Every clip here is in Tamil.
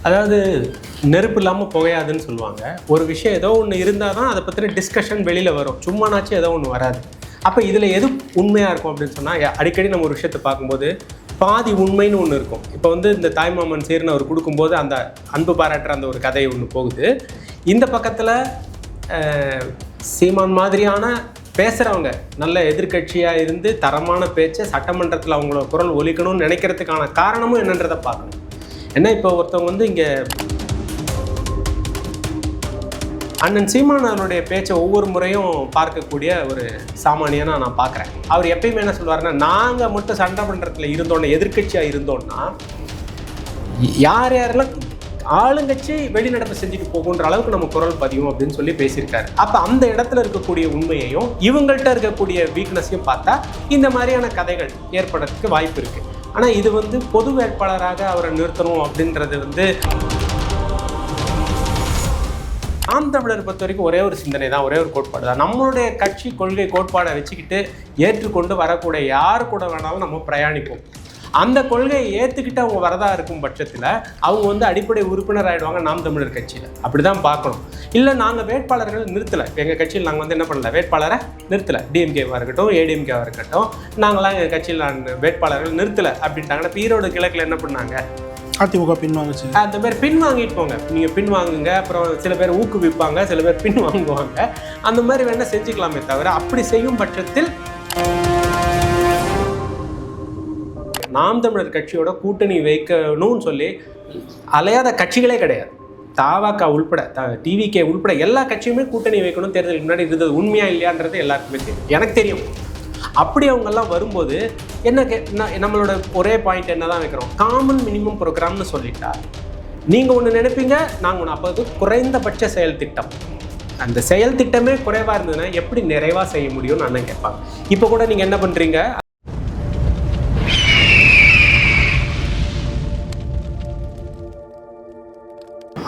அதாவது நெருப்பு இல்லாமல் புகையாதுன்னு சொல்லுவாங்க. ஒரு விஷயம் ஏதோ ஒன்று இருந்தால் தான் அதை பற்றின டிஸ்கஷன் வெளியில் வரும், சும்மானாச்சும் ஏதோ ஒன்று வராது. அப்போ இதில் எது உண்மையாக இருக்கும் அப்படின்னு சொன்னால், அடிக்கடி நம்ம ஒரு விஷயத்தை பார்க்கும்போது பாதி உண்மைன்னு ஒன்று இருக்கும். இப்போ வந்து இந்த தாய்மாமன் சீர்னு அவர் கொடுக்கும்போது அந்த அன்பு பாராட்டுற அந்த ஒரு கதை ஒன்று போகுது. இந்த பக்கத்தில் சீமான் மாதிரியான பேசுகிறவங்க நல்ல எதிர்கட்சியாக இருந்து தரமான பேச்சை சட்டமன்றத்தில் அவங்களோட குரல் ஒலிக்கணும்னு நினைக்கிறதுக்கான காரணமும் என்னன்றதை பார்க்கணும். ஏன்னா இப்போ ஒருத்தவங்க வந்து இங்கே அண்ணன் சீமான் அவருடைய பேச்சை ஒவ்வொரு முறையும் பார்க்கக்கூடிய ஒரு சாமானியனாக நான் பார்க்குறேன். அவர் எப்பயுமே என்ன சொல்லுவாருன்னா, நாங்கள் மட்டும் சட்டமன்றத்தில் இருந்தோன்னா, எதிர்கட்சியாக இருந்தோன்னா யார் யாரெல்லாம் ஆளுங்கட்சி வெளிநடப்பு செஞ்சுட்டு போகுன்ற அளவுக்கு நம்ம குரல் பதியும் அப்படின்னு சொல்லி பேசியிருக்காரு. அப்போ அந்த இடத்துல இருக்கக்கூடிய உண்மையையும் இவங்கள்ட்ட இருக்கக்கூடிய வீக்னஸையும் பார்த்தா இந்த மாதிரியான கதைகள் ஏற்படுறதுக்கு வாய்ப்பு இருக்குது. ஆனால் இது வந்து பொது வேட்பாளராக அவரை நிறுத்தணும் அப்படின்றது வந்து நாம் தமிழர் பொறுத்த வரைக்கும் ஒரே ஒரு சிந்தனை தான், ஒரே ஒரு கோட்பாடு தான். நம்மளுடைய கட்சி கொள்கை கோட்பாடை வச்சுக்கிட்டு ஏற்றுக்கொண்டு வரக்கூடிய யார் கூட வேணாலும் நம்ம பிரயாணிப்போம். அந்த கொள்கையை ஏற்றுக்கிட்டு அவங்க வரதா இருக்கும் பட்சத்தில் அவங்க வந்து அடிப்படை உறுப்பினர் ஆகிடுவாங்க நாம் தமிழர் கட்சியில். அப்படி தான் பார்க்கணும். இல்லை நாங்கள் வேட்பாளர்கள் நிறுத்தலை, எங்கள் கட்சியில் நாங்கள் வந்து என்ன பண்ணல, வேட்பாளரை நிறுத்தலை, டிஎம்கேவாக இருக்கட்டும் ஏடிஎம்கேவாக இருக்கட்டும், நாங்களாம் எங்கள் கட்சியில் வேட்பாளர்கள் நிறுத்தலை அப்படின்ட்டாங்கன்னா ஈரோடு கிழக்கில் என்ன பண்ணாங்க, அதிமுக பின்வாங்குச்சு. அந்த மாதிரி பின்வாங்கிட்டு போங்க, நீங்கள் பின்வாங்குங்க. அப்புறம் சில பேர் ஊக்குவிப்பாங்க, சில பேர் பின்வாங்குவாங்க. அந்த மாதிரி வேணால் செஞ்சுக்கலாமே தவிர அப்படி செய்யும் பட்சத்தில் நாம் தமிழர் கட்சியோட கூட்டணி வைக்கணும்னு சொல்லி அலையாத கட்சிகளே கிடையாது. தாவாக்கா உள்பட, டிவிகே உள்பட எல்லா கட்சியுமே கூட்டணி வைக்கணும் தேர்தலுக்கு முன்னாடி இருந்தது. உண்மையா இல்லையான்றது எல்லாருக்குமே தெரியும், எனக்கு தெரியும். அப்படி அவங்கெல்லாம் வரும்போது என்ன நம்மளோட ஒரே பாயிண்ட் என்ன தான் வைக்கிறோம், காமன் மினிமம் ப்ரோக்ராம்னு சொல்லிட்டா நீங்கள் ஒன்று நினைப்பீங்க, நாங்கள் ஒன்று. அப்போ அது குறைந்தபட்ச செயல் திட்டம். அந்த செயல் திட்டமே குறைவாக இருந்ததுன்னா எப்படி நிறைவாக செய்ய முடியும்னு அண்ணன் கேட்பாங்க. இப்போ கூட நீங்கள் என்ன பண்ணுறீங்க,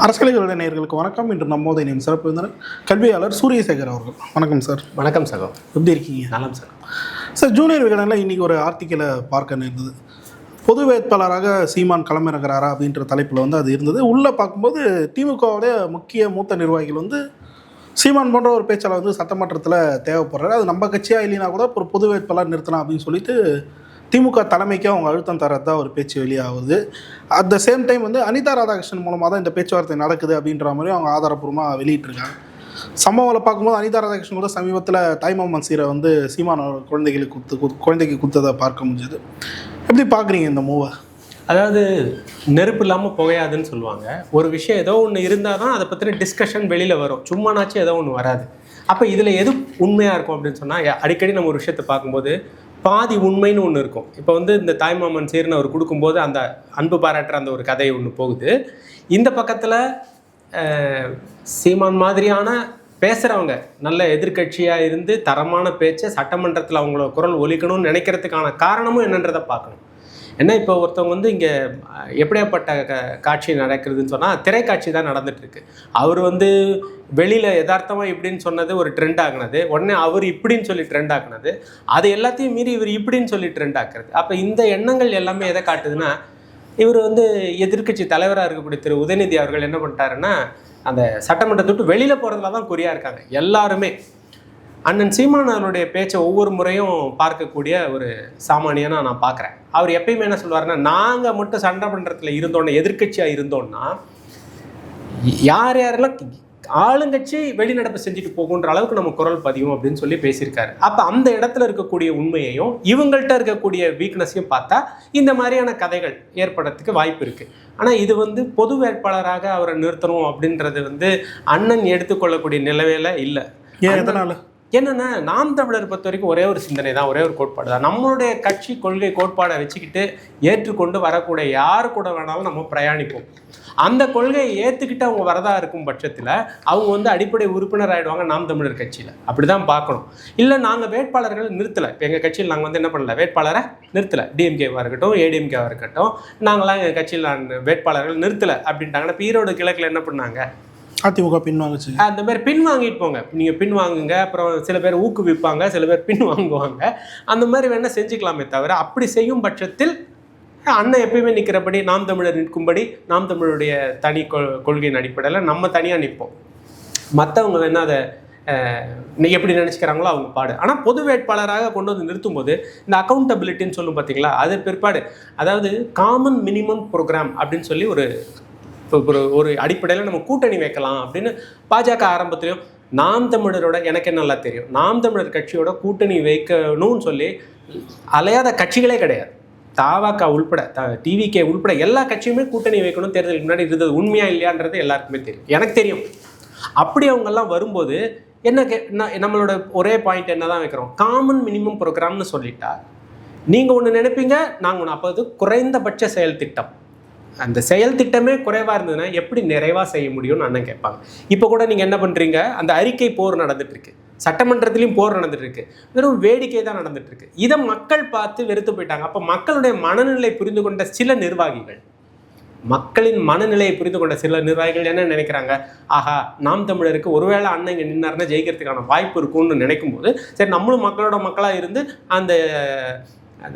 அரசியலுடைய நேயர்களுக்கு வணக்கம். இன்று நம்மோதை நேம் சிறப்பு விருந்தினர் கல்வியாளர் சூரியசேகர் அவர்கள். வணக்கம் சார். வணக்கம் சகோ, எப்படி இருக்கீங்க? நலம் சார். சார், ஜூனியர் விகடனில் இன்றைக்கி ஒரு ஆர்டிக்கலை பார்க்க நேர்ந்தது. பொது வேட்பாளராக சீமான் களமிறங்குறாரா அப்படின்ற தலைப்பில் வந்து அது இருந்தது. உள்ளே பார்க்கும்போது திமுகவுடைய முக்கிய மூத்த நிர்வாகிகள் வந்து சீமான் போன்ற ஒரு பேச்சாளர் வந்து சட்டமன்றத்தில் தேவைப்படுறாரு, அது நம்ம கட்சியாக இல்லைனா கூட ஒரு பொது வேட்பாளர் நிறுத்தலாம் அப்படின்னு சொல்லிட்டு திமுக தலைமைக்கு அவங்க அழுத்தம் தரதா ஒரு பேச்சு வெளியாகுது. அட் த சேம் டைம் வந்து அனிதா ராதாகிருஷ்ணன் மூலமாக தான் இந்த பேச்சுவார்த்தை நடக்குது அப்படின்ற மாதிரி அவங்க ஆதாரப்பூர்வமாக வெளியிட்டிருக்காங்க. சம்பவங்களை பார்க்கும்போது அனிதா ராதாகிருஷ்ணன் கூட சமீபத்தில் தாய்மாமன் சீரை வந்து சீமான குழந்தைக்கு கொடுத்ததை பார்க்க முடிஞ்சது. எப்படி பார்க்குறீங்க இந்த மூவை? அதாவது நெருப்பு இல்லாமல் புகையாதுன்னு சொல்லுவாங்க. ஒரு விஷயம் ஏதோ ஒன்று இருந்தால் தான் அதை பற்றின டிஸ்கஷன் வெளியில் வரும், சும்மானாச்சும் ஏதோ ஒன்று வராது. அப்போ இதில் எது உண்மையாக இருக்கும் அப்படின்னு சொன்னால், அடிக்கடி நம்ம ஒரு விஷயத்தை பார்க்கும்போது பாதி உண்மைன்னு ஒன்று இருக்கும். இப்போ வந்து இந்த தாய்மாமன் சீர்னு அவர் கொடுக்கும்போது அந்த அன்பு பாராட்டுற அந்த ஒரு கதை ஒன்று போகுது. இந்த பக்கத்தில் சீமான் மாதிரியான பேசுகிறவங்க நல்ல எதிர்கட்சியாக இருந்து தரமான பேச்சை சட்டமன்றத்தில் அவங்களோட குரல் ஒலிக்கணும்னு நினைக்கிறதுக்கான காரணமும் என்னன்றதை பார்க்கணும். ஏன்னா இப்போ ஒருத்தவங்க வந்து இங்கே எப்படியாப்பட்ட காட்சி நடக்கிறதுன்னு சொன்னால் திரைக்காட்சி தான் நடந்துகிட்ருக்கு. அவர் வந்து வெளியில் யதார்த்தமாக இப்படின்னு சொன்னது ஒரு ட்ரெண்ட் ஆகுனது, உடனே அவர் இப்படின்னு சொல்லி ட்ரெண்ட் ஆக்குனது, அது எல்லாத்தையும் மீறி இவர் இப்படின்னு சொல்லி ட்ரெண்ட் ஆக்குறது. அப்போ இந்த எண்ணங்கள் எல்லாமே எதை காட்டுதுன்னா, இவர் வந்து எதிர்க்கட்சி தலைவராக இருக்கக்கூடிய திரு உதயநிதி அவர்கள் என்ன பண்ணிட்டாருன்னா, அந்த சட்டமன்றத்தை விட்டு வெளியில் போகிறதுல தான் குறியாக இருக்காங்க எல்லாருமே. அண்ணன் சீமான் அவருடைய பேச்சை ஒவ்வொரு முறையும் பார்க்கக்கூடிய ஒரு சாமானியனாக நான் பார்க்குறேன். அவர் எப்பயுமே என்ன சொல்லுவாருன்னா, நாங்கள் மட்டும் சட்டமன்றத்தில் இருந்தோன்னா, எதிர்கட்சியாக இருந்தோன்னா யார் யாரெல்லாம் ஆளுங்கட்சி வெளிநடப்பு செஞ்சுட்டு போகுன்ற அளவுக்கு நம்ம குரல் பதியும் அப்படின்னு சொல்லி பேசியிருக்காரு. அப்போ அந்த இடத்துல இருக்கக்கூடிய உண்மையையும் இவங்கள்ட்ட இருக்கக்கூடிய வீக்னஸையும் பார்த்தா இந்த மாதிரியான கதைகள் ஏற்படுறதுக்கு வாய்ப்பு இருக்குது. ஆனால் இது வந்து பொது வேட்பாளராக அவரை நிறுத்தணும் அப்படின்றது வந்து அண்ணன் எடுத்துக்கொள்ளக்கூடிய நிலவையில் இல்லை. எதனால என்னென்னா, நாம் தமிழர் பொறுத்த வரைக்கும் ஒரே ஒரு சிந்தனை தான், ஒரே ஒரு கோட்பாடு தான். நம்மளுடைய கட்சி கொள்கை கோட்பாடை வச்சுக்கிட்டு ஏற்றுக்கொண்டு வரக்கூடிய யார் கூட வேணாலும் நம்ம பிரயாணிப்போம். அந்த கொள்கையை ஏற்றுக்கிட்டு அவங்க வரதா இருக்கும் பட்சத்தில் அவங்க வந்து அடிப்படை உறுப்பினர் ஆகிடுவாங்க நாம் தமிழர் கட்சியில். அப்படி தான் பார்க்கணும். இல்லை நாங்கள் வேட்பாளர்கள் நிறுத்தலை, எங்கள் கட்சியில் நாங்கள் வந்து என்ன பண்ணல, வேட்பாளரை நிறுத்தலை, டிஎம்கேவாக இருக்கட்டும் ஏடிஎம்கேவாக இருக்கட்டும், நாங்களாம் எங்கள் கட்சியில் வேட்பாளர்கள் நிறுத்தலை அப்படின்ட்டாங்கன்னா ஈரோடு கிழக்கில் என்ன பண்ணாங்க, அதிமுக பின்வாங்குச்சு. அந்த மாதிரி பின்வாங்கிட்டு போங்க, நீங்கள் பின்வாங்குங்க. அப்புறம் சில பேர் ஊக்குவிப்பாங்க, சில பேர் பின்வாங்குவாங்க. அந்த மாதிரி வேணால் செஞ்சுக்கலாமே தவிர அப்படி செய்யும் பட்சத்தில் அண்ணன் எப்பயுமே நிற்கிறபடி நாம் தமிழர் நிற்கும்படி நாம் தமிழருடைய தனி கொள்கையின் அடிப்படையில் நம்ம தனியாக நிற்போம். மற்றவங்க வேணால் அதை எப்படி நினச்சிக்கிறாங்களோ அவங்க பாடு. ஆனால் பொது வேட்பாளராக கொண்டு வந்து நிறுத்தும்போது இந்த அக்கௌண்டபிலிட்டின்னு சொல்லும் பார்த்தீங்களா, அது பிற்பாடு அதாவது காமன் மினிமம் ப்ரோக்ராம் அப்படின்னு சொல்லி ஒரு அடிப்படையில் நம்ம கூட்டணி வைக்கலாம் அப்படின்னு பாஜக ஆரம்பத்திலையும் நாம் தமிழரோட எனக்கு நல்லா தெரியும், நாம் தமிழர் கட்சியோட கூட்டணி வைக்கணும்னு சொல்லி அலையாத கட்சிகளே கிடையாது. தாவாக்கா உள்பட டிவிகே உள்பட எல்லா கட்சியுமே கூட்டணி வைக்கணும் தேர்தலுக்கு முன்னாடி இருந்தது. உண்மையா இல்லையான்றது எல்லாருக்குமே தெரியும், எனக்கு தெரியும். அப்படி அவங்கெல்லாம் வரும்போது நம்மளோட ஒரே பாயிண்ட் என்ன தான் வைக்கிறோம், காமன் மினிமம் ப்ரோக்ராம்னு சொல்லிட்டா நீங்கள் ஒன்று நினைப்பீங்க, நாங்கள் ஒன்று. அப்போ அது குறைந்தபட்ச செயல் திட்டம். அந்த செயல் திட்டமே குறைவாக இருந்ததுன்னா எப்படி நிறைவாக செய்ய முடியும்னு அண்ணன் கேட்பாங்க. இப்போ கூட நீங்கள் என்ன பண்ணுறீங்க, அந்த அறிக்கை போர் நடந்துட்டுருக்கு, சட்டமன்றத்திலையும் போர் நடந்துட்டுருக்கு, வெறும் வேடிக்கை தான் நடந்துட்டுருக்கு. இதை மக்கள் பார்த்து வெறுத்து போயிட்டாங்க. அப்போ மக்களுடைய மனநிலை புரிந்து கொண்ட சில நிர்வாகிகள், மக்களின் மனநிலையை புரிந்து கொண்ட சில நிர்வாகிகள் என்ன நினைக்கிறாங்க, ஆஹா நாம் தமிழருக்கு ஒருவேளை அண்ணன் இங்கே நின்னாருன்னா ஜெயிக்கிறதுக்கான வாய்ப்பு இருக்கும்னு நினைக்கும் போது சரி நம்மளும் மக்களோட மக்களாக இருந்து அந்த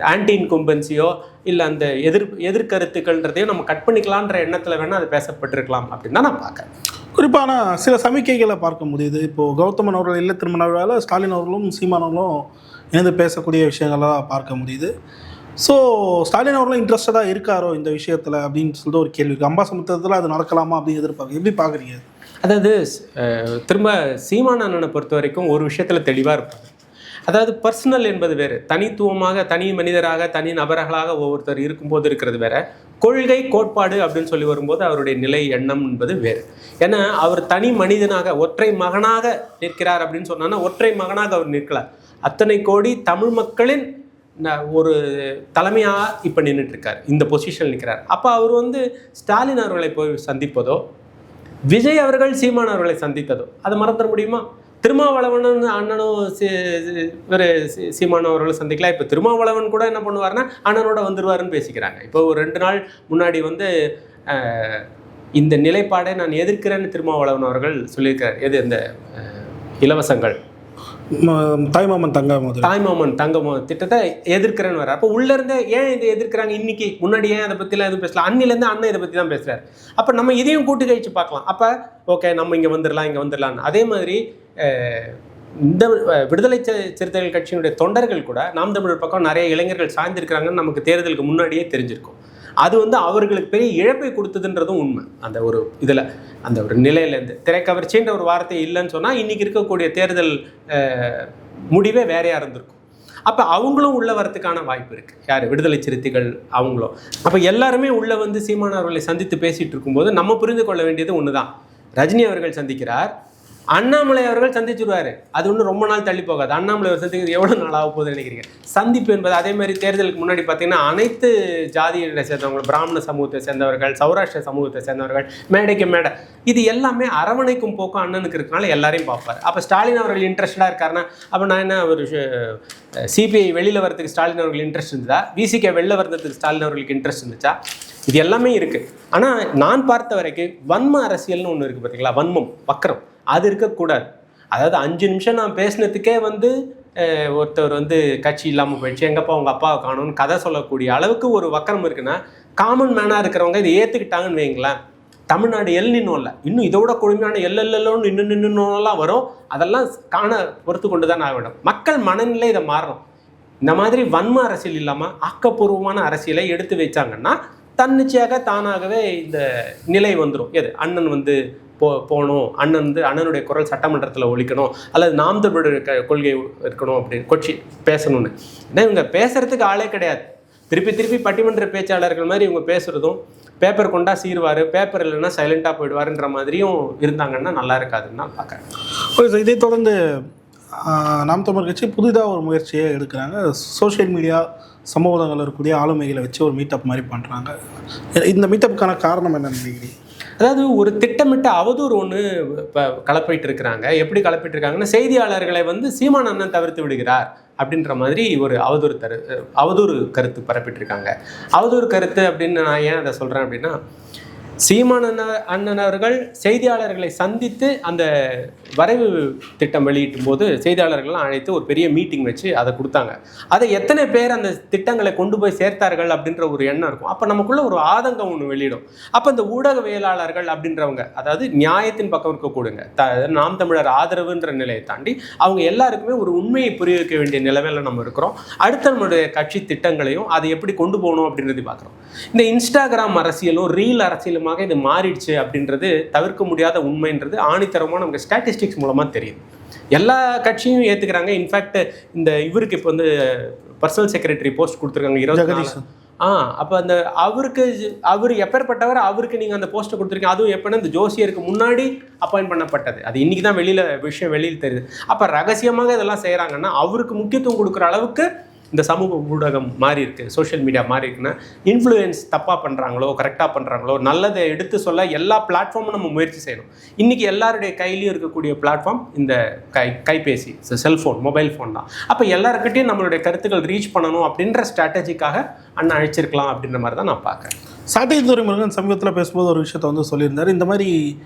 ஆன்டி இன்கம்பன்சியோ இல்லை அந்த எதிர்கருத்துக்கள்ன்றதையும் நம்ம கட் பண்ணிக்கலான்ற எண்ணத்தில் வேணால் அது பேசப்பட்டிருக்கலாம் அப்படின்னு தான் நான் பார்க்குறேன். குறிப்பான சில சமிக்கைகளை பார்க்க முடியுது. இப்போது கௌதமன் அவர்கள் இல்லை திருமண விழாவில் ஸ்டாலின் அவர்களும் சீமான் அவர்களும் இணைந்து பேசக்கூடிய விஷயங்களாக பார்க்க முடியுது. ஸோ ஸ்டாலின் அவர்களும் இன்ட்ரெஸ்டடாக இருக்காரோ இந்த விஷயத்தில் அப்படின்னு சொல்லிட்டு ஒரு கேள்வி இருக்குது. அம்பாசமுத்திரத்தில் அது நடக்கலாமா அப்படின்னு எதிர்பார்க்க எப்படி பார்க்குறீங்க? அதாவது திரும்ப சீமான் அண்ணனை பொறுத்த வரைக்கும் ஒரு விஷயத்தில் தெளிவாக இருப்பாங்க. அதாவது பர்சனல் என்பது வேறு, தனித்துவமாக தனி மனிதராக தனி நபர்களாக ஒவ்வொருத்தர் இருக்கும்போது இருக்கிறது வேற, கொள்கை கோட்பாடு அப்படின்னு சொல்லி வரும்போது அவருடைய நிலை எண்ணம் என்பது வேறு. ஏன்னா அவர் தனி மனிதனாக ஒற்றை மகனாக நிற்கிறார் அப்படின்னு சொன்னா ஒற்றை மகனாக அவர் நிற்கல, அத்தனை கோடி தமிழ் மக்களின் ஒரு தலைமையாக இப்போ நின்றுட்டு இருக்கார், இந்த பொசிஷன் நிற்கிறார். அப்போ அவர் ஸ்டாலின் அவர்களை போய் சந்திப்பதோ விஜய் அவர்கள் சீமான் அவர்களை சந்தித்ததோ அதை மறந்துட முடியுமா? திருமாவளவன் அண்ணனும் இவர் சீமான் அவர்களும் சந்திக்கலாம். இப்போ திருமாவளவன் கூட என்ன பண்ணுவார்னா அண்ணனோட வந்துடுவாருன்னு பேசிக்கிறாங்க. இப்போ ஒரு 2 நாள் முன்னாடி இந்த நிலைப்பாடை நான் எதிர்க்கிறேன்னு திருமாவளவன் அவர்கள் சொல்லியிருக்கிறார். எது இந்த இலவசங்கள் தாய்மாமன் தங்கம் திட்டத்தை எதிர்க்கிறேன்னு வர. அப்போ உள்ளேருந்தே ஏன் இதை எதிர்க்கிறாங்க இன்னைக்கு, முன்னாடி ஏன் அதை பற்றிலாம் எதுவும் பேசலாம், அன்னிலேருந்து அண்ணன் இதை பற்றி தான் பேசுகிறார். அப்போ நம்ம இதையும் கூட்டு கழிச்சு பார்க்கலாம். அப்போ ஓகே நம்ம இங்கே வந்துடலான்னு. அதே மாதிரி இந்த விடுதலை சிறுத்தைகள் கட்சியினுடைய தொண்டர்கள் கூட நாம் தமிழர் பக்கம் நிறைய இளைஞர்கள் சாய்ந்திருக்கிறாங்கன்னு நமக்கு தேர்தலுக்கு முன்னாடியே தெரிஞ்சிருக்கும். அது அவர்களுக்கு பெரிய இழப்பை கொடுத்ததுன்றதும் உண்மை. அந்த ஒரு இதில் அந்த ஒரு நிலையிலேருந்து திரைக்கவர்ச்சின்ற ஒரு வார்த்தை இல்லைன்னு சொன்னால் இன்றைக்கி இருக்கக்கூடிய தேர்தல் முடிவே வேறையாக இருந்திருக்கும். அப்போ அவங்களும் உள்ள வரத்துக்கான வாய்ப்பு இருக்குது. யார்? விடுதலை சிறுத்தைகள் அவங்களும். அப்போ எல்லாருமே உள்ளே சீமான் அவர்களை சந்தித்து பேசிகிட்டு இருக்கும்போது நம்ம புரிந்து கொள்ள வேண்டியது ஒன்று தான். ரஜினி அவர்கள் சந்திக்கிறார், அண்ணாமலை அவர்கள் சந்திச்சுடுவார். அது ஒன்றும் ரொம்ப நாள் தள்ளி போகாது. அண்ணாமலை அவர் சந்திக்கிறது எவ்வளோ நாள் ஆக போகுதுன்னு நினைக்கிறீங்க? சந்திப்பு என்பது அதே மாதிரி தேர்தலுக்கு முன்னாடி பார்த்தீங்கன்னா அனைத்து ஜாதியை சேர்ந்தவங்க, பிராமண சமூகத்தை சேர்ந்தவர்கள், சௌராஷ்டிர சமூகத்தை சேர்ந்தவர்கள், மேடைக்கு மேடை, இது எல்லாமே அரவணைக்கும் போக்கும் அண்ணனுக்கு இருக்கனால எல்லாரையும் பார்ப்பார். அப்போ ஸ்டாலின் அவர்கள் இன்ட்ரெஸ்டடாக இருக்காருன்னா அப்போ நான் என்ன ஒரு சிபிஐ வெளியில் வரதுக்கு ஸ்டாலின் அவர்கள் இன்ட்ரெஸ்ட் இருந்ததா, விசிகே வெளில வர்றதுக்கு ஸ்டாலின் அவர்களுக்கு இன்ட்ரெஸ்ட் இருந்துச்சா? இது எல்லாமே இருக்குது. ஆனால் நான் பார்த்த வரைக்கும் வன்ம அரசியல்னு ஒன்று இருக்குது பார்த்தீங்களா, வன்மம் வக்கரம், அது இருக்கக்கூடாது. அதாவது 5 நிமிஷம் நான் பேசினதுக்கே ஒருத்தர் கட்சி இல்லாமல் போயிடுச்சு, எங்கப்பா உங்கள் அப்பாவை காணும்னு கதை சொல்லக்கூடிய அளவுக்கு ஒரு வக்கரம் இருக்குன்னா காமன் மேனாக இருக்கிறவங்க இதை ஏற்றுக்கிட்டாங்கன்னு வைங்களேன், தமிழ்நாடு நின்னும் இல்லை, இன்னும் இதோட கொடுமையான எல்லோன்னு இன்னும் வரும். அதெல்லாம் காண பொறுத்து கொண்டு தான் ஆக வேண்டும். மக்கள் மனநிலை இதை மாறணும். இந்த மாதிரி வன்ம அரசியல் இல்லாமல் ஆக்கப்பூர்வமான அரசியலை எடுத்து வச்சாங்கன்னா தன்னிச்சையாக தானாகவே இந்த நிலை வந்துடும். எது அண்ணன் போகணும், அண்ணனுடைய குரல் சட்டமன்றத்தில் ஒழிக்கணும், அல்லது நாம் தமிழர் கொள்கை இருக்கணும் அப்படின்னு கொச்சி பேசணும்னு. ஏன்னா இவங்க பேசுறதுக்கு ஆளே கிடையாது. திருப்பி பட்டிமன்ற பேச்சாளர்கள் மாதிரி இவங்க பேசுகிறதும், பேப்பர் கொண்டா சீருவார், பேப்பர் இல்லைன்னா சைலண்ட்டாக போயிடுவாருன்ற மாதிரியும் இருந்தாங்கன்னா நல்லா இருக்காதுன்னு நான் பார்க்குறேன். ஓகே சார், இதை தொடர்ந்து நாம் தமிழர் கட்சி புதிதாக ஒரு முயற்சியை எடுக்கிறாங்க. சோஷியல் மீடியா சமூகங்களில் இருக்கக்கூடிய ஆளுமைகளை வச்சு ஒரு மீட்டப் மாதிரி பண்ணுறாங்க. இந்த மீட்டப்புக்கான காரணம் என்ன நினைக்கிறீங்க? அதாவது ஒரு திட்டமிட்ட அவதூறு ஒன்று இப்போ கலப்பிட்டு இருக்கிறாங்க. எப்படி கலப்பிட்டு இருக்காங்கன்னா, செய்தியாளர்களை சீமான் அண்ணன் தவிர்த்து விடுகிறார் அப்படின்ற மாதிரி ஒரு அவதூறு கருத்து பரப்பிட்டு இருக்காங்க. அவதூறு கருத்து அப்படின்னு நான் ஏன் அதை சொல்கிறேன் அப்படின்னா, சீமான் அண்ணன் அவர்கள் செய்தியாளர்களை சந்தித்து அந்த வரைவு திட்டம் வெளியிட்டும் போது செய்தியாளர்கள்லாம் அழைத்து ஒரு பெரிய மீட்டிங் வச்சு அதை கொடுத்தாங்க. அதை எத்தனை பேர் அந்த திட்டங்களை கொண்டு போய் சேர்த்தார்கள் அப்படின்ற ஒரு எண்ணம் இருக்கும். அப்போ நமக்குள்ள ஒரு ஆதங்கம் ஒன்று வெளியிடும். அப்போ இந்த ஊடகவியலாளர்கள் அப்படின்றவங்க, அதாவது நியாயத்தின் பக்கம் இருக்கக்கூடுங்க, நாம் தமிழர் ஆதரவுன்ற நிலையை தாண்டி அவங்க எல்லாருக்குமே ஒரு உண்மையை புரிய வைக்க வேண்டிய நிலைமையில நம்ம இருக்கிறோம். அடுத்த நம்மளுடைய கட்சி திட்டங்களையும் அதை எப்படி கொண்டு போகணும் அப்படின்றது பார்க்குறோம். இந்த இன்ஸ்டாகிராம் அரசியலும் ரீல் அரசியலுமாக இது மாறிடுச்சு அப்படின்றது தவிர்க்க முடியாத உண்மைன்றது ஆணித்தரமாக நமக்கு ஸ்டாட்டிஸ்டிக்ஸ் மூலமாக தெரியுது. எல்லா கட்சியும் ஏற்றுக்கிறாங்க. இன்ஃபேக்ட் இந்த இவருக்கு இப்போ வந்து பர்சனல் செக்ரட்டரி போஸ்ட் கொடுத்துருக்காங்க 24. அப்போ அந்த அவர் எப்பேற்பட்டவர், அவருக்கு நீங்கள் அந்த போஸ்ட்டை கொடுத்துருக்கீங்க. அதுவும் எப்போனா இந்த ஜோசியருக்கு முன்னாடி அப்பாயின்ட் பண்ணப்பட்டது. அது இன்றைக்கி தான் விஷயம் வெளியில் தெரியுது. அப்போ ரகசியமாக இதெல்லாம் செய்கிறாங்கன்னா அவருக்கு முக்கியத்துவம் கொடுக்குற அளவுக்கு இந்த சமூக ஊடகம் மாறி இருக்கு, சோஷியல் மீடியா மாறி இருக்குன்னா இன்ஃப்ளூயன்ஸ் தப்பாக பண்ணுறாங்களோ கரெக்டாக பண்ணுறாங்களோ நல்லதை எடுத்து சொல்ல எல்லா பிளாட்ஃபார்மும் நம்ம முயற்சி செய்யணும். இன்றைக்கி எல்லாருடைய கையிலையும் இருக்கக்கூடிய பிளாட்ஃபார்ம் இந்த கைபேசி, செல்ஃபோன், மொபைல் ஃபோன் தான். அப்போ எல்லாருக்கிட்டையும் நம்மளுடைய கருத்துக்கள் ரீச் பண்ணணும் அப்படின்ற ஸ்ட்ராட்டஜிக்காக அண்ணா அழைச்சிருக்கலாம் அப்படின்ற மாதிரி தான் நான் பார்க்குறேன். சாட்டை துரைமுருகன் சமீபத்தில் பேசும்போது ஒரு விஷயத்தை வந்து சொல்லியிருந்தார். இந்த மாதிரி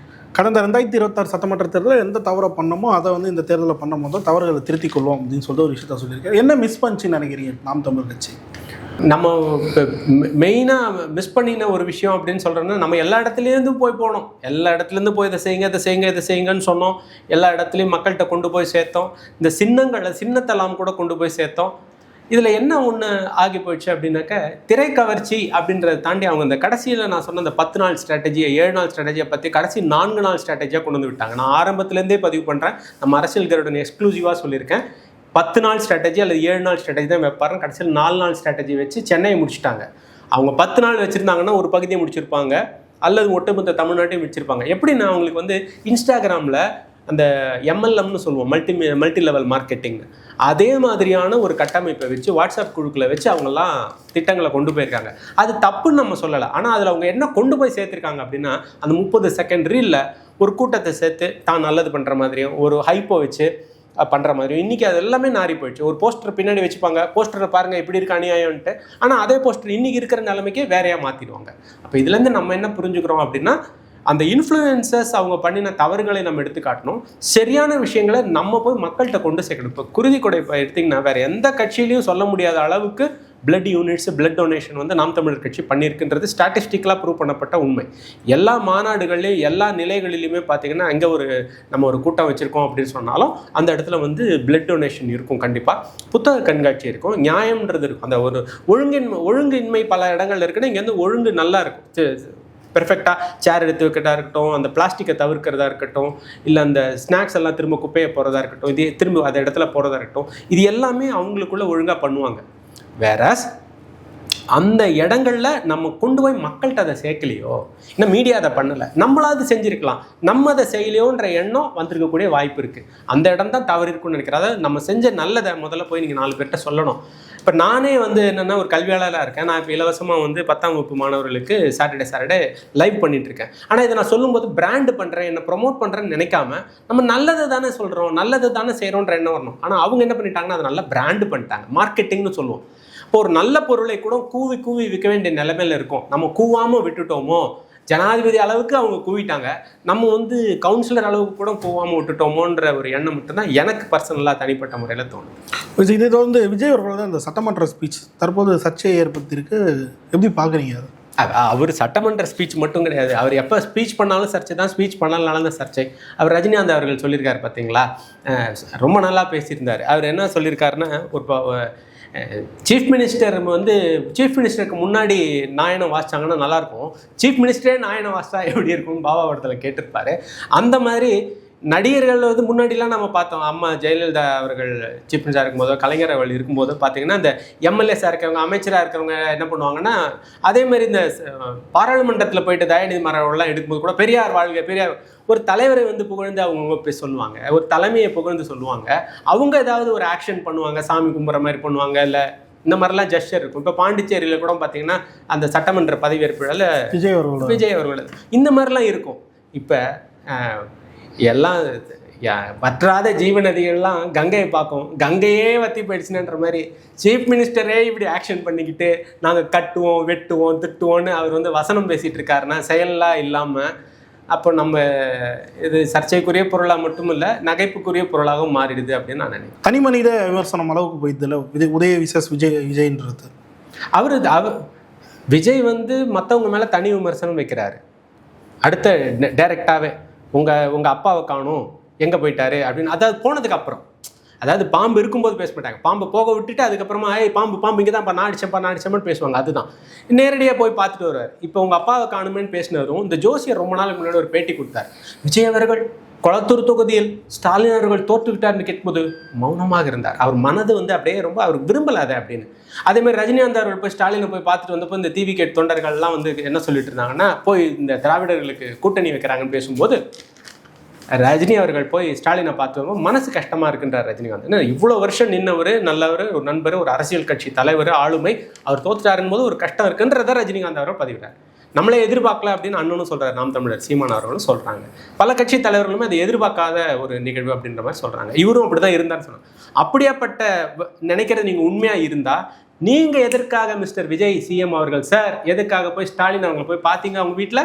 கடந்த 2026 சட்டமன்ற தேர்தலில் எந்த தவறை பண்ணமோ அதை வந்து இந்த தேர்தலில் பண்ணும் போது தவறுகளை திருத்திக் கொள்வோம் அப்படின்னு சொல்லிட்டு ஒரு விஷயத்த சொல்லியிருக்காரு. என்ன மிஸ் பண்ணிச்சுன்னு நினைக்கிறீங்க நாம் தமிழர் கட்சி? நம்ம மெயினாக மிஸ் பண்ணின ஒரு விஷயம் அப்படின்னு சொல்கிறோன்னா, நம்ம எல்லா இடத்துலேருந்து போனோம். எல்லா இடத்துலேருந்து போய் இதை செய்யுங்கன்னு சொன்னோம். எல்லா இடத்துலையும் மக்கள்கிட்ட கொண்டு போய் சேர்த்தோம். இந்த சின்னத்தெல்லாம் கூட கொண்டு போய் சேர்த்தோம். இதில் என்ன ஒன்று ஆகி போயிடுச்சு அப்படின்னாக்க, திரை கவர்ச்சி அப்படின்றத தாண்டி அவங்க இந்த கடைசியில் நான் சொன்ன அந்த 10 நாள் ஸ்ட்ராட்டஜியை, 7 நாள் ஸ்ட்ராட்டஜியை பற்றி கடைசி 4 நாள் ஸ்ட்ராட்டஜியாக கொண்டு வந்து விட்டாங்க. நான் ஆரம்பத்துலேருந்தே பதிவு பண்ணுறேன், நம்ம அரசியல் கருடன் எக்ஸ்க்ளூசிவாக சொல்லியிருக்கேன். 10 நாள் ஸ்ட்ராட்டஜி அல்லது 7 நாள் ஸ்ட்ராட்டஜி தான் வைப்பாரு. கடைசியில் 4 நாள் ஸ்ட்ராட்டஜி வச்சு சென்னையை முடிச்சுட்டாங்க. அவங்க 10 நாள் வச்சுருந்தாங்கன்னா ஒரு பகுதியை முடிச்சிருப்பாங்க, அல்லது ஒட்டுமொத்த தமிழ்நாட்டையும் முடிச்சிருப்பாங்க. எப்படின்னா அவங்களுக்கு வந்து இன்ஸ்டாகிராமில் அந்த MLMனு சொல்லுவோம், மல்டி லெவல் மார்க்கெட்டிங், அதே மாதிரியான ஒரு கட்டமைப்பை வச்சு வாட்ஸ்அப் குழுக்களை வச்சு அவங்கெல்லாம் திட்டங்களை கொண்டு போயிருக்காங்க. அது தப்புன்னு நம்ம சொல்லலை. ஆனால் அதில் அவங்க என்ன கொண்டு போய் சேர்த்துருக்காங்க அப்படின்னா, அந்த 30 செகண்ட் ரீலில் ஒரு கூட்டத்தை சேர்த்து தான் நல்லது பண்ணுற மாதிரியும் ஒரு ஹைப்பை வச்சு பண்ணுற மாதிரியும் இன்றைக்கி அது எல்லாமே நாரி போயிடுச்சு. ஒரு போஸ்டர் பின்னாடி வச்சுப்பாங்க, போஸ்டரை பாருங்கள் இப்படி இருக்க அநியாயம்ன்ட்டு. ஆனால் அதே போஸ்டர் இன்றைக்கி இருக்கிற நிலைமைக்கே வேறையாக மாற்றிடுவாங்க. அப்போ இதுலேருந்து நம்ம என்ன புரிஞ்சுக்கிறோம் அப்படின்னா, அந்த இன்ஃப்ளூயன்சர்ஸ் அவங்க பண்ணின தவறுகளை நம்ம எடுத்து காட்டணும், சரியான விஷயங்களை நம்ம போய் மக்கள்கிட்ட கொண்டு சேர்க்கணும். இப்போ குருதி கொடை எடுத்திங்கன்னா வேறு எந்த கட்சியிலையும் சொல்ல முடியாத அளவுக்கு பிளட் யூனிட்ஸ், பிளட் டொனேஷன் வந்து நாம் தமிழர் கட்சி பண்ணியிருக்குன்றது ஸ்டாட்டிஸ்டிக்கலாக ப்ரூவ் பண்ணப்பட்ட உண்மை. எல்லா மாநாடுகள்லையும் எல்லா நிலைகளிலுமே பார்த்திங்கன்னா அங்கே நம்ம ஒரு கூட்டம் வச்சுருக்கோம் அப்படின்னு சொன்னாலும் அந்த இடத்துல வந்து பிளட் டொனேஷன் இருக்கும். கண்டிப்பாக புத்தக கண்காட்சி இருக்கும், நியாயம்ன்றது இருக்கும். அந்த ஒரு ஒழுங்கின்மை பல இடங்கள்ல இருக்குன்னா இங்கே வந்து ஒழுங்கு நல்லா இருக்கும். பெர்ஃபெக்டாக சேர் எடுத்து வைக்கிறதா இருக்கட்டும், அந்த பிளாஸ்டிக்கை தவிர்க்கிறதா இருக்கட்டும், இல்லை அந்த ஸ்நாக்ஸ் எல்லாம் திரும்ப குப்பையை போகிறதா இருக்கட்டும், இதே திரும்ப அந்த இடத்துல போகிறதா இருக்கட்டும், இது எல்லாமே அவங்களுக்குள்ள ஒழுங்காக பண்ணுவாங்க. வேறஸ் அந்த இடங்களில் நம்ம கொண்டு போய் மக்கள்கிட்ட அதை சேர்க்கலையோ, இன்னும் மீடியா அதை பண்ணலை, நம்மளாவது செஞ்சுருக்கலாம், நம்ம அதை செய்யலையோன்ற எண்ணம் வந்திருக்கக்கூடிய வாய்ப்பு இருக்குது. அந்த இடம் தான் தவறு இருக்குன்னு நினைக்கிறேன். அதாவது நம்ம செஞ்ச நல்லதை முதல்ல போய் நீங்கள் 4 பேர்கிட்ட சொல்லணும். இப்போ நானே வந்து என்னென்னா ஒரு கல்வியாளராக இருக்கேன். நான் இப்போ இலவசமாக வந்து 10ஆம் வகுப்பு மாணவர்களுக்கு சாட்டர்டே லைவ் பண்ணிகிட்ருக்கேன். ஆனால் இதை நான் சொல்லும்போது பிராண்டு பண்ணுறேன், என்னை ப்ரொமோட் பண்ணுறேன்னு நினைக்காம நம்ம நல்லதை தானே சொல்கிறோம், நல்லது தானே செய்கிறோன்ற எண்ணம் வரணும். ஆனால் அவங்க என்ன பண்ணிட்டாங்கன்னா அதை நல்லா பிராண்டு பண்ணிட்டாங்க, மார்க்கெட்டிங்னு சொல்லுவோம். இப்போ ஒரு நல்ல பொருளை கூட கூவி விற்க வேண்டிய நிலைமையில் இருக்கும். நம்ம கூவாமல் விட்டுட்டோமோ, ஜனாதிபதி அளவுக்கு அவங்க கூவிட்டாங்க, நம்ம வந்து கவுன்சிலர் அளவுக்கு கூட கூவாமல் விட்டுட்டோமோன்ற ஒரு எண்ணம் மட்டும்தான் எனக்கு பர்சனலாக தனிப்பட்ட முறையில் தோணும். இது வந்து விஜய் அவர்களோட அந்த சட்டமன்ற ஸ்பீச் தற்போது சர்ச்சையை ஏற்படுத்தியிருக்கு, எப்படி பார்க்குறீங்க? அவர் சட்டமன்ற ஸ்பீச் மட்டும் கிடையாது, அவர் எப்போ ஸ்பீச் பண்ணாலும் சர்ச்சை தான், ஸ்பீச் பண்ணாலும் தான் சர்ச்சை. அவர் ரஜினிகாந்த் அவர்கள் சொல்லியிருக்காரு பார்த்தீங்களா, ரொம்ப நல்லா பேசியிருந்தார். அவர் என்ன சொல்லியிருக்காருன்னா, ஒரு சீஃப் மினிஸ்டருக்கு முன்னாடி நாயனை வாசிச்சாங்கன்னா நல்லாயிருக்கும், சீஃப் மினிஸ்டரே நாயனை வாசித்தா எப்படி இருக்கும்னு பாபா படத்தில் கேட்டிருப்பாரு. அந்த மாதிரி நடிகர்கள் வந்து முன்னாடிலாம் நம்ம பார்த்தோம், அம்மா ஜெயலலிதா அவர்கள் சீஃப் மினிஸ்டராக இருக்கும்போதோ, கலைஞர் அவர்கள் இருக்கும்போது பார்த்தீங்கன்னா இந்த எம்எல்ஏஸாக இருக்கிறவங்க, அமைச்சராக இருக்கிறவங்க என்ன பண்ணுவாங்கன்னா, அதேமாதிரி இந்த பாராளுமன்றத்தில் போயிட்டு தயாநிதி மாறவர்கள்லாம் எடுக்கும்போது கூட பெரியார் வாழ்க, பெரியார் ஒரு தலைவரை வந்து புகழ்ந்து அவங்க போய் சொல்லுவாங்க, ஒரு தலைமையை புகழ்ந்து சொல்லுவாங்க. அவங்க ஏதாவது ஒரு ஆக்ஷன் பண்ணுவாங்க, சாமி கும்பிட்ற மாதிரி பண்ணுவாங்க, இல்லை இந்த மாதிரிலாம் ஜெஸ்டர் இருக்கும். இப்போ பாண்டிச்சேரியில் கூட பார்த்தீங்கன்னா அந்த சட்டமன்ற பதவியேற்பில் விஜய் அவர்கள் இந்த மாதிரிலாம் இருக்கும். இப்போ எல்லாம் வற்றாத ஜீவ நதிகள்லாம் கங்கையை பார்க்கும், கங்கையே வத்தி போயிடுச்சுன்ற மாதிரி சீஃப் மினிஸ்டரே இப்படி ஆக்ஷன் பண்ணிக்கிட்டு நாங்கள் கட்டுவோம் வெட்டுவோம் திட்டுவோன்னு அவர் வந்து வசனம் பேசிகிட்டு இருக்காருன்னா செயல்லாம் இல்லாமல் அப்போ நம்ம இது சர்ச்சைக்குரிய பொருளாக மட்டும் இல்லை நகைப்புக்குரிய பொருளாகவும் மாறிடுது அப்படின்னு நான் நினைக்கிறேன். தனி மனித விமர்சனம் அளவுக்கு போயிடுதில்ல உதய விசஸ் விஜய்ன்றது. அவர் விஜய் வந்து மற்றவங்க மேலே தனி விமர்சனம் வைக்கிறாரு. அடுத்த டைரெக்டாகவே உங்கள் அப்பாவை காணும் எங்கே போயிட்டாரு அப்படின்னு, அதாவது போனதுக்கு அப்புறம், அதாவது பாம்பு இருக்கும்போது பேச மாட்டாங்க, பாம்பை போக விட்டுட்டு அதுக்கப்புறமா பாம்பு இங்கே தான் நான் அடிச்சேன்னு பேசுவாங்க. அதுதான் நேரடியாக போய் பார்த்துட்டு வருவார். இப்போ உங்கள் அப்பாவை காணுமேன்னு பேசினதும் இந்த ஜோசியர் ரொம்ப நாளுக்கு முன்னாடி ஒரு பேட்டி கொடுத்தார். விஜய் அவர்கள் கொளத்தூர் தொகுதியில் ஸ்டாலின் அவர்கள் தோற்றுவிட்டார்னு கேட்கும்போது மௌனமாக இருந்தார். அவர் மனது வந்து அப்படியே ரொம்ப அவருக்கு விரும்பலாத அப்படின்னு. அதேமாதிரி ரஜினிகாந்த் அவர்கள் போய் ஸ்டாலினை போய் பார்த்துட்டு வந்தப்போ இந்த டிவி கேட் தொண்டர்கள்லாம் வந்து என்ன சொல்லிட்டு இருந்தாங்கன்னா, போய் இந்த திராவிடர்களுக்கு கூட்டணி வைக்கிறாங்கன்னு பேசும்போது ரஜினி அவர்கள் போய் ஸ்டாலினை பார்த்து மனசு கஷ்டமாக இருக்குன்றார் ரஜினிகாந்த். ஏன்னா இவ்வளோ வருஷம் நின்னவர், நல்லவர், ஒரு நண்பர், ஒரு அரசியல் கட்சி தலைவர், ஆளுமை, அவர் தோற்றுட்டாருன்னு போது ஒரு கஷ்டம் இருக்குன்றதை ரஜினிகாந்த் அவர்கள் பதிவிட்டார். நம்மளே எதிர்பார்க்கல அப்படின்னு அண்ணனும் சொல்கிறார், நாம் தமிழர் சீமான் அவர்களும் சொல்கிறாங்க. பல கட்சி தலைவர்களுமே அதை எதிர்பார்க்காத ஒரு நிகழ்வு அப்படின்ற மாதிரி சொல்கிறாங்க. இவரும் அப்படி தான் இருந்தான்னு சொன்னாங்க. அப்படியாப்பட்ட நினைக்கிறது நீங்கள் உண்மையாக இருந்தால் நீங்கள் எதற்காக மிஸ்டர் விஜய் சிஎம் அவர்கள் சார் எதுக்காக போய் ஸ்டாலின் அவங்களை போய் பார்த்தீங்க? அவங்க வீட்டில்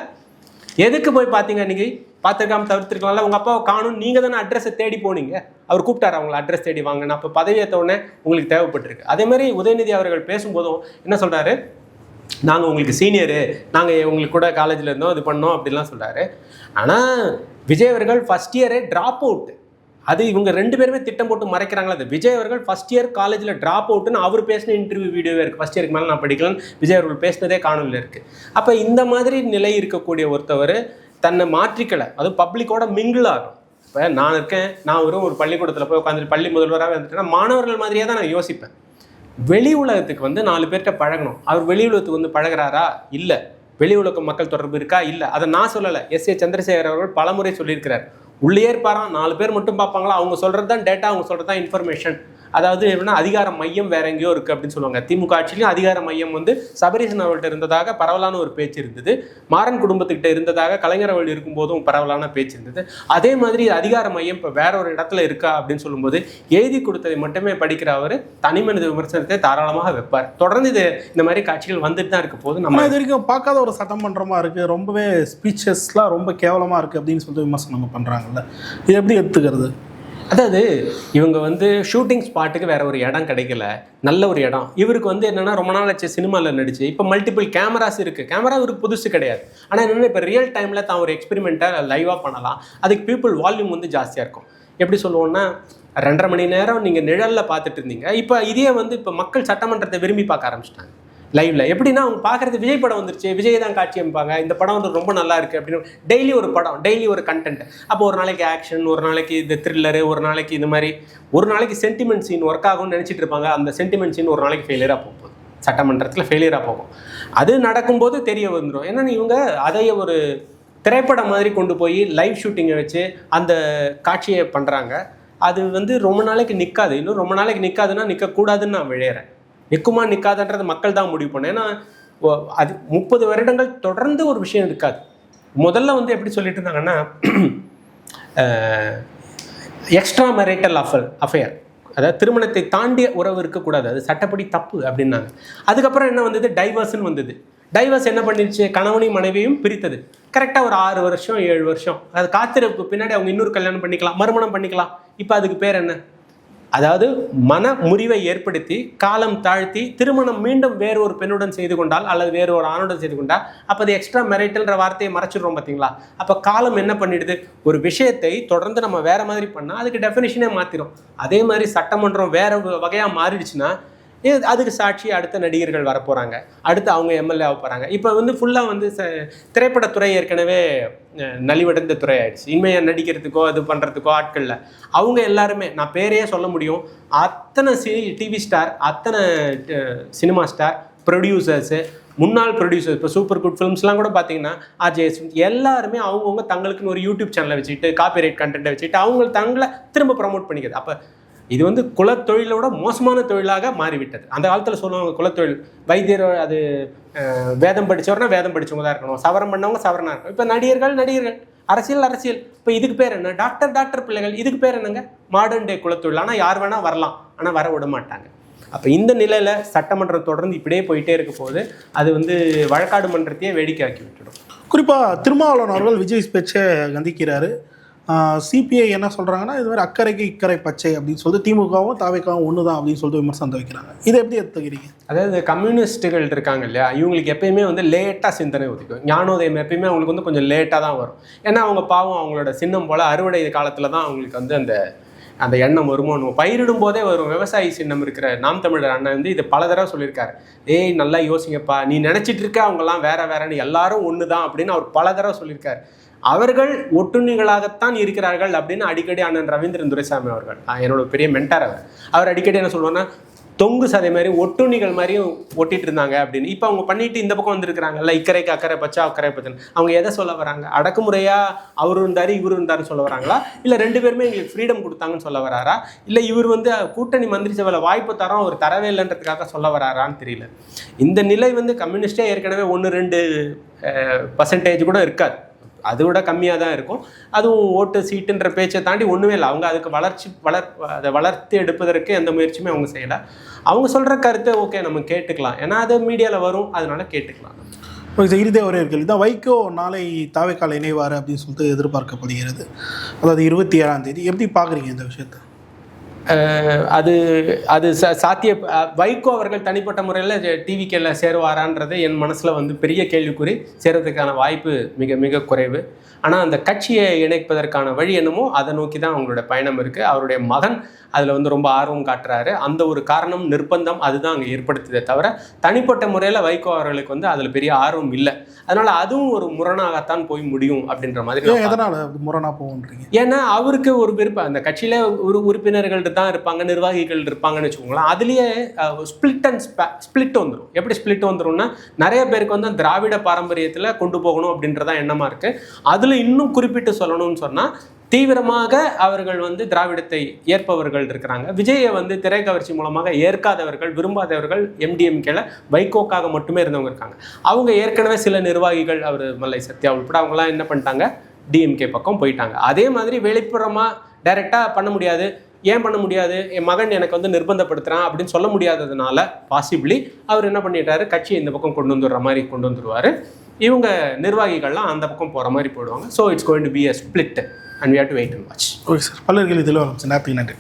எதுக்கு போய் பார்த்தீங்க? அன்றைக்கி பார்த்துருக்காம தவிர்த்துருக்கலாம்ல. உங்கள் அப்பாவை காணும், நீங்கள் தானே அட்ரஸை தேடி போனீங்க. அவர் கூப்பிட்டார் அவங்களை அட்ரஸ் தேடி வாங்கினா. அப்போ பதவியேற்ற உடனே உங்களுக்கு தேவைப்பட்டிருக்கு. அதேமாதிரி உதயநிதி அவர்கள் பேசும்போதும் என்ன சொல்கிறாரு, நாங்கள் உங்களுக்கு சீனியரு, நாங்கள் உங்களுக்கு கூட காலேஜில் இருந்தோம், இது பண்ணோம் அப்படிலாம் சொல்கிறாரு. ஆனால் விஜய் அவர்கள் ஃபஸ்ட் இயரே ட்ராப் அவுட்டு. அது இவங்க ரெண்டு பேருமே திட்டம் போட்டு மறைக்கிறாங்களா? அது விஜய் அவர்கள் ஃபஸ்ட் இயர் காலேஜில் ட்ராப் அவுட்டுன்னு அவர் பேசின இன்டர்வியூ வீடியோவே இருக்குது. ஃபஸ்ட் இயருக்கு மேலே நான் படிக்கலன்னு விஜய் அவர்கள் பேசினதே காணொலியில் இருக்குது. அப்போ இந்த மாதிரி நிலை இருக்கக்கூடிய ஒருத்தவர் தன்னை மாற்றிக்கலை, அது பப்ளிக்கோட மிங்கிள் ஆகும். இப்போ நான் இருக்கேன், நான் ஒரு பள்ளிக்கூடத்தில் போய் உட்காந்துட்டு பள்ளி முதல்வராகவே வந்துட்டேன்னா மாணவர்கள் மாதிரியே தான் நான் யோசிப்பேன். வெளி உலகத்துக்கு வந்து 4 பேர்கிட்ட பழகணும். அவர் வெளி உலகத்துக்கு வந்து பழகிறாரா? இல்லை. வெளி உலக மக்கள் தொடர்பு இருக்கா? இல்லை. அதை நான் சொல்லலை, எஸ்.ஏ. சந்திரசேகர் அவர்கள் பலமுறை சொல்லியிருக்கிறார். உள்ளே இருப்பாராம், 4 பேர் மட்டும் பார்ப்பாங்களா, அவங்க சொல்கிறது தான் டேட்டா, அவங்க சொல்கிறது தான் இன்ஃபர்மேஷன். அதாவது எப்படின்னா அதிகார மையம் வேற எங்கேயோ இருக்குது அப்படின்னு சொல்லுவாங்க. திமுக ஆட்சியிலையும் அதிகார மையம் வந்து சபரீசன் அவர்கள்ட்ட இருந்ததாக பரவலான ஒரு பேச்சு இருந்தது. மாறன் குடும்பத்துக்கிட்ட இருந்ததாக கலைஞர் அவர்கள் இருக்கும்போதும் பரவலான பேச்சு இருந்தது. அதே மாதிரி அதிகார மையம் இப்போ வேற ஒரு இடத்துல இருக்கா அப்படின்னு சொல்லும்போது எழுதி கொடுத்ததை மட்டுமே படிக்கிற அவர் தனி மனித விமர்சனத்தை தாராளமாக வைப்பார். தொடர்ந்து இந்த மாதிரி காட்சிகள் வந்துட்டு தான் இருக்க போது நம்ம இது வரைக்கும் பார்க்காத ஒரு சட்டமன்றமாக இருக்குது. ரொம்பவே ஸ்பீச்சஸ்லாம் ரொம்ப கேவலமாக இருக்குது அப்படின்னு சொல்லிட்டு விமர்சனம் பண்ணுறாங்கல்ல, இது எப்படி எடுத்துக்கிறது? அதாவது இவங்க வந்து ஷூட்டிங் ஸ்பாட்டுக்கு வேற ஒரு இடம் கிடைக்கல, நல்ல ஒரு இடம். இவருக்கு வந்து என்னென்னா ரொம்ப நாள் ஆச்சு சினிமாவில் நடிச்சு, இப்போ மல்டிபிள் கேமராஸ் இருக்குது. கேமரா இவருக்கு புதுசு கிடையாது. ஆனால் என்னென்னா இப்போ ரியல் டைமில் தான் ஒரு எக்ஸ்பெரிமெண்ட்டை லைவாக பண்ணலாம். அதுக்கு பீப்புள் வால்யூம் வந்து ஜாஸ்தியாக இருக்கும். எப்படி சொல்லுவோன்னா 2.5 மணி நேரம் நீங்கள் நிழலில் பார்த்துட்டு இருந்தீங்க, இப்போ இதே வந்து இப்போ மக்கள் சட்டமன்றத்தை விரும்பி பார்க்க ஆரம்பிச்சிட்டாங்க லைவ்ல. எப்படின்னா அவங்க பார்க்குறது விஜய் படம் வந்துருச்சு, விஜய் தான் காட்சி அமைப்பாங்க, இந்த படம் வந்து ரொம்ப நல்லா இருக்குது அப்படின்னு டெய்லி ஒரு படம், டெய்லி ஒரு கண்டென்ட். அப்போ ஒரு நாளைக்கு ஆக்ஷன், ஒரு நாளைக்கு இந்த த்ரில்லரு, ஒரு நாளைக்கு இந்த மாதிரி, ஒரு நாளைக்கு சென்டிமெண்ட் சீன் ஒர்க் ஆகும்னு நினச்சிட்டு இருப்பாங்க. அந்த சென்டிமெண்ட் சீன் ஒரு நாளைக்கு ஃபெயிலியராக போகும், சட்டமன்றத்தில் ஃபெயிலியராக போகும். அது நடக்கும்போது தெரிய வந்துடும். ஏன்னா இவங்க அதைய ஒரு திரைப்படம் மாதிரி கொண்டு போய் லைவ் ஷூட்டிங்கை வச்சு அந்த காட்சியை பண்ணுறாங்க. அது வந்து ரொம்ப நாளைக்கு நிற்காது. இன்னும் ரொம்ப நாளைக்கு நிற்காதுன்னா நிற்கக்கூடாதுன்னு நான் விழையிறேன். நிற்குமா நிற்காதுன்றது மக்கள் தான் முடிவு பண்ணேன். ஏன்னா அது 30 வருடங்கள் தொடர்ந்து ஒரு விஷயம் இருக்காது. முதல்ல வந்து எப்படி சொல்லிட்டு இருந்தாங்கன்னா எக்ஸ்ட்ரா மேரிட்டல் அஃபேர், அதாவது திருமணத்தை தாண்டிய உறவு இருக்கக்கூடாது, அது சட்டப்படி தப்பு அப்படின்னாங்க. அதுக்கப்புறம் என்ன வந்தது, டைவர்ஸ்ன்னு வந்தது. டைவர்ஸ் என்ன பண்ணிடுச்சு, கணவனையும் மனைவியும் பிரித்தது. கரெக்டாக ஒரு 6 வருஷம் 7 வருஷம் அது காத்திருப்பு. பின்னாடி அவங்க இன்னொரு கல்யாணம் பண்ணிக்கலாம், மறுமணம் பண்ணிக்கலாம். இப்போ அதுக்கு பேர் என்ன, அதாவது மன முறிவை ஏற்படுத்தி காலம் தாழ்த்தி திருமணம் மீண்டும் வேறு ஒரு பெண்ணுடன் செய்து கொண்டால் அல்லது வேறு ஒரு ஆணுடன் செய்து கொண்டால் அப்போ அது எக்ஸ்ட்ரா மேரிட்டல்ன்ற வார்த்தையை மறைச்சிடுறோம் பார்த்தீங்களா. அப்போ காலம் என்ன பண்ணிடுது, ஒரு விஷயத்தை தொடர்ந்து நம்ம வேற மாதிரி பண்ணால் அதுக்கு டெஃபினிஷனே மாற்றிடும். அதே மாதிரி சட்டமன்றம் வேற வகையாக மாறிடுச்சுன்னா அதுக்கு சாட்சி அடுத்த நடிகர்கள் வரப்போகிறாங்க, அடுத்து அவங்க எம்எல்ஏ ஆக போகிறாங்க. இப்போ வந்து ஃபுல்லாக வந்து திரைப்படத்துறை ஏற்கனவே நலிவடைந்த துறை ஆயிடுச்சு. இனிமையாக நடிக்கிறதுக்கோ அது பண்ணுறதுக்கோ ஆட்களில் அவங்க எல்லாருமே, நான் பேரையே சொல்ல முடியும், அத்தனை டிவி ஸ்டார், அத்தனை சினிமா ஸ்டார், ப்ரொடியூசர்ஸு, முன்னாள் ப்ரொடியூசர்ஸ், இப்போ சூப்பர் குட் ஃபிலிம்ஸ்லாம் கூட பார்த்தீங்கன்னா அஜய் எல்லாருமே அவங்கவுங்க தங்களுக்குன்னு ஒரு யூடியூப் சேனலை வச்சுக்கிட்டு காப்பிரைட் கண்டென்ட்டை வச்சுக்கிட்டு அவங்க தங்களை திரும்ப ப்ரமோட் பண்ணிக்கிறது. அப்போ இது வந்து குலத்தொழிலோட மோசமான தொழிலாக மாறிவிட்டது. அந்த காலத்தில் சொல்லுவாங்க குலத்தொழில், வைத்தியர் அது வேதம் படித்தவர்னா வேதம் படித்தவங்க தான் இருக்கணும், சவரம் பண்ணவங்க சவரனாக இருக்கணும். இப்போ நடிகர்கள் அரசியல். இப்போ இதுக்கு பேர் என்ன? டாக்டர் பிள்ளைகள். இதுக்கு பேர் என்னங்க? மாடர்ன் டே குலத்தொழில். ஆனால் யார் வேணால் வரலாம், ஆனால் வர விட மாட்டாங்க. அப்போ இந்த நிலையில் சட்டமன்றம் தொடர்ந்து இப்படியே போயிட்டே இருக்க போது அது வந்து வழக்காடு மன்றத்தையே வேடிக்கை ஆக்கி விட்டுடும். குறிப்பாக திருமாவளவன் அவர்கள் விஜய் பேச்சை கண்டிக்கிறாரு. சிபிஐ என்ன சொல்கிறாங்கன்னா, இது மாதிரி அக்கறைக்கு இக்கரை பச்சை அப்படின்னு சொல்லிட்டு திமுகவும் தாவேக்காவும் ஒன்று தான் அப்படின்னு சொல்லிட்டு விமர்சனத்தை வைக்கிறாங்க. இதை எப்படி எடுத்துக்கிறீங்க? அதாவது கம்யூனிஸ்ட்டுகள் இருக்காங்க இல்லையா, இவங்களுக்கு எப்பயுமே வந்து லேட்டாக சிந்தனை ஒதுக்கும். ஞானோதயம் எப்பயுமே அவங்களுக்கு வந்து கொஞ்சம் லேட்டாக தான் வரும். ஏன்னா அவங்க பாவம் அவங்களோட சின்னம் போல் அறுவடை காலத்தில் தான் அவங்களுக்கு வந்து அந்த எண்ணம் வருமானம் பயிரிடும் போதே வரும். விவசாயி சின்னம் இருக்கிற நாம் தமிழர் அண்ணன் வந்து இது பல தடவை சொல்லியிருக்காரு. ஏய் நல்லா யோசிங்கப்பா, நீ நினச்சிட்டு இருக்க அவங்கெல்லாம் வேறன்னு, எல்லாரும் ஒன்று தான் அப்படின்னு அவர் பல தடவை சொல்லியிருக்காரு. அவர்கள் ஒட்டுண்ணிகளாகத்தான் இருக்கிறார்கள் அப்படின்னு அடிக்கடி அண்ணன் ரவீந்திரன் துரைசாமி அவர்கள், என்னோட பெரிய மென்டார் அவர் அடிக்கடி என்ன சொல்லுவாங்கன்னா, தொங்கு சதை மாதிரி ஒட்டுண்ணிகள் மாதிரியும் ஒட்டிட்டு இருந்தாங்க அப்படின்னு. இப்போ அவங்க பண்ணிட்டு இந்த பக்கம் வந்திருக்கிறாங்கல்ல, இக்கரைக்கு அக்கறை பச்சா அக்கறை பச்சன், அவங்க எதை சொல்ல வராங்க? அடக்குமுறையா அவரு இருந்தாரு இவரு இருந்தாருன்னு சொல்ல வராங்களா, இல்லை ரெண்டு பேருமே எங்களுக்கு ஃப்ரீடம் கொடுத்தாங்கன்னு சொல்ல வராரா, இல்லை இவர் வந்து கூட்டணி மந்திரி சபையில் வாய்ப்பு தரோம் அவர் தரவே இல்லைன்றதுக்காக சொல்ல வராரான்னு தெரியல. இந்த நிலை வந்து கம்யூனிஸ்டே ஏற்கனவே 1-2% கூட இருக்காது, அதை விட கம்மியாக தான் இருக்கும். அதுவும் ஓட்டு சீட்டுன்ற பேச்சை தாண்டி ஒன்றுமே இல்லை. அவங்க அதுக்கு அதை வளர்த்து எடுப்பதற்கு எந்த முயற்சியுமே அவங்க செய்யலை. அவங்க சொல்கிற கருத்தை ஓகே நம்ம கேட்டுக்கலாம், ஏன்னா அது மீடியாவில் வரும், அதனால கேட்டுக்கலாம். இறுதியாக ஒரே இருக்கு தான், வைகோ நாளை தாவேக்கால இணைவார் அப்படின்னு சொல்லிட்டு எதிர்பார்க்கப்படுகிறது. அதாவது 27ஆம் தேதி. எப்படி பார்க்குறீங்க இந்த விஷயத்தை? அது சாத்திய வைகோ அவர்கள் தனிப்பட்ட முறையில் டிவிக்கேல சேருவாரான்றது என் மனசில் வந்து பெரிய கேள்விக்குறி. சேர்றதுக்கான வாய்ப்பு மிக மிக குறைவு. ஆனால் அந்த கட்சியை இணைப்பதற்கான வழி என்னமோ அதை நோக்கி தான் அவங்களோட பயணம் இருக்குது. அவருடைய மகன் அதில் வந்து ரொம்ப ஆர்வம் காட்டுறாரு. அந்த ஒரு காரணம் நிர்பந்தம் அதுதான் அங்கே ஏற்படுத்துதே தவிர தனிப்பட்ட முறையில் வைகோ அவர்களுக்கு வந்து அதில் பெரிய ஆர்வம் இல்லை. அதனால் அதுவும் ஒரு முரணாகத்தான் போய் முடியும் அப்படின்ற மாதிரி. எதனால் முரணாக போகுன்றீங்க? ஏன்னா அவருக்கு ஒரு விருப்பம், அந்த கட்சியில் ஒரு உறுப்பினர்கள் தான் இருப்பாங்க, நிர்வாகிகள் இருப்பாங்கன்னு வச்சுக்கோங்களேன். அதுலேயே ஸ்பிளிட் வந்துடும். எப்படி ஸ்பிளிட் வந்துடும்னா, நிறைய பேருக்கு வந்து திராவிட பாரம்பரியத்தில் கொண்டு போகணும் அப்படின்றதான் எண்ணமாக இருக்குது. அதில் இன்னும் குறிப்பிட்டு சொல்லணும்னு சொன்னால், தீவிரமாக அவர்கள் வந்து திராவிடத்தை ஏற்பவர்கள் இருக்கிறாங்க. விஜயை வந்து திரைக்கவர்ச்சி மூலமாக ஏற்காதவர்கள், விரும்பாதவர்கள் எம்டிஎம்கேல வைகோக்காக மட்டுமே இருந்தவங்க இருக்காங்க. அவங்க ஏற்கனவே சில நிர்வாகிகள், அவர் மல்லை சத்யா உட்பட அவங்களாம் என்ன பண்ணிட்டாங்க, டிஎம்கே பக்கம் போயிட்டாங்க. அதே மாதிரி வெளிப்புறமாக டைரெக்டாக பண்ண முடியாது. ஏன் பண்ண முடியாது? என் மகன் எனக்கு வந்து நிர்பந்தப்படுத்துகிறான் அப்படின்னு சொல்ல முடியாததுனால பாசிபிளி அவர் என்ன பண்ணிட்டாரு, கட்சியை இந்த பக்கம் கொண்டு வந்துடுற மாதிரி கொண்டு வந்துடுவார். இவங்க நிர்வாகிகள்லாம் அந்த பக்கம் போகிற மாதிரி போயிடுவாங்க. So it's going to be a split and we have to wait and watch. Okay sir, பல்லர்கள் இதில் நேரத்துக்கு நன்றி.